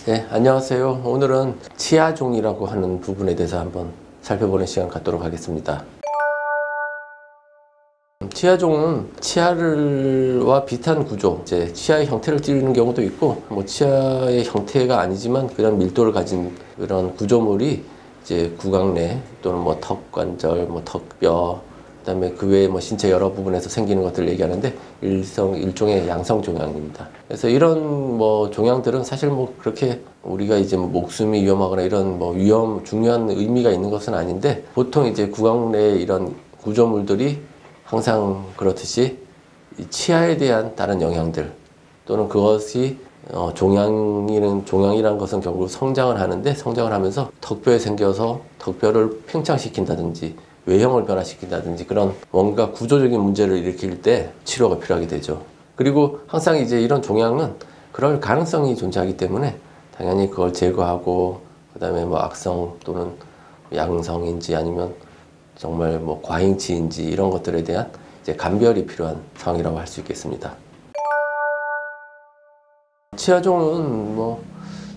네, 안녕하세요. 오늘은 치아종이라고 하는 부분에 대해서 한번 살펴보는 시간 갖도록 하겠습니다. 치아종은 치아와 비슷한 구조, 이제 치아의 형태를 띠는 경우도 있고, 치아의 형태가 아니지만 그런 밀도를 가진 그런 구조물이 이제 구강내 또는 턱관절, 턱뼈, 그다음에 그 외에 신체 여러 부분에서 생기는 것들을 얘기하는데 일종의 양성 종양입니다. 그래서 이런 종양들은 사실 그렇게 우리가 이제 목숨이 위험하거나 이런 중요한 의미가 있는 것은 아닌데, 보통 이제 구강 내에 이런 구조물들이 항상 그렇듯이 이 치아에 대한 다른 영향들 또는 그것이 종양이라는 것은 결국 성장을 하는데, 성장을 하면서 턱뼈에 생겨서 턱뼈를 팽창시킨다든지 외형을 변화시킨다든지 그런 뭔가 구조적인 문제를 일으킬 때 치료가 필요하게 되죠. 그리고 항상 이제 이런 종양은 그럴 가능성이 존재하기 때문에 당연히 그걸 제거하고, 그 다음에 악성 또는 양성인지 아니면 정말 과잉치인지 이런 것들에 대한 이제 감별이 필요한 상황이라고 할 수 있겠습니다. 치아종은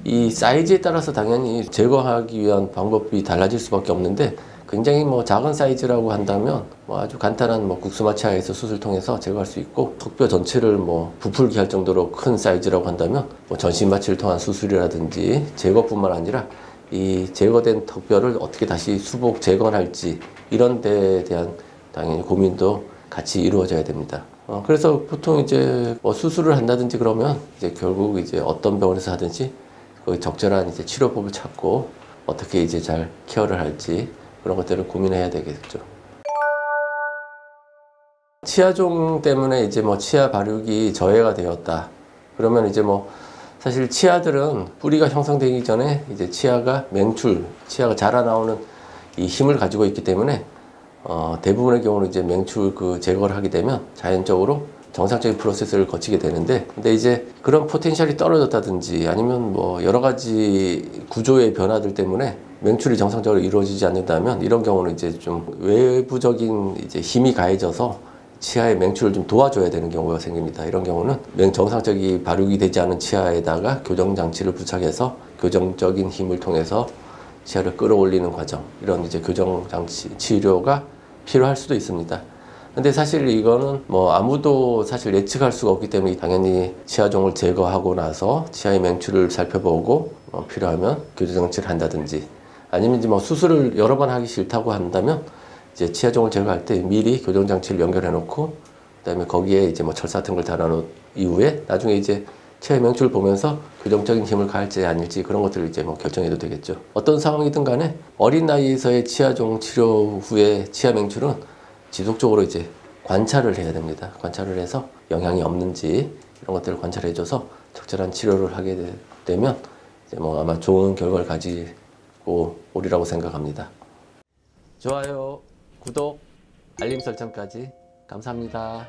이 사이즈에 따라서 당연히 제거하기 위한 방법이 달라질 수밖에 없는데, 굉장히 작은 사이즈라고 한다면 아주 간단한 국수마 치아에서 수술 통해서 제거할 수 있고, 턱뼈 전체를 부풀게 할 정도로 큰 사이즈라고 한다면 전신 마취를 통한 수술이라든지 제거뿐만 아니라 이 제거된 턱뼈를 어떻게 다시 수복 재건할지 이런 데에 대한 당연히 고민도 같이 이루어져야 됩니다. 그래서 보통 이제 수술을 한다든지 그러면 이제 결국 이제 어떤 병원에서 하든지 그 적절한 이제 치료법을 찾고 어떻게 이제 잘 케어를 할지 그런 것들을 고민해야 되겠죠. 치아종 때문에 이제 치아 발육이 저해가 되었다. 그러면 이제 사실 치아들은 뿌리가 형성되기 전에 이제 치아가 자라 나오는 이 힘을 가지고 있기 때문에 대부분의 경우는 이제 맹출 제거를 하게 되면 자연적으로 정상적인 프로세스를 거치게 되는데, 근데 이제 그런 포텐셜이 떨어졌다든지 아니면 여러 가지 구조의 변화들 때문에 맹출이 정상적으로 이루어지지 않는다면, 이런 경우는 이제 좀 외부적인 이제 힘이 가해져서 치아의 맹출을 좀 도와줘야 되는 경우가 생깁니다. 이런 경우는 정상적인 발육이 되지 않은 치아에다가 교정장치를 부착해서 교정적인 힘을 통해서 치아를 끌어올리는 과정, 이런 이제 교정장치 치료가 필요할 수도 있습니다. 근데 사실 이거는 아무도 사실 예측할 수가 없기 때문에, 당연히 치아종을 제거하고 나서 치아의 맹출을 살펴보고 필요하면 교정장치를 한다든지, 아니면 이제 수술을 여러 번 하기 싫다고 한다면 이제 치아종을 제거할 때 미리 교정장치를 연결해 놓고, 그다음에 거기에 이제 철사 같은 걸 달아놓은 이후에 나중에 이제 치아의 맹출을 보면서 교정적인 힘을 가할지 아닐지 그런 것들을 이제 결정해도 되겠죠. 어떤 상황이든 간에 어린 나이에서의 치아종 치료 후에 치아 맹출은 지속적으로 이제 관찰을 해야 됩니다. 관찰을 해서 영향이 없는지 이런 것들을 관찰해줘서 적절한 치료를 하게 되면 이제 아마 좋은 결과를 가지고 오리라고 생각합니다. 좋아요, 구독, 알림 설정까지 감사합니다.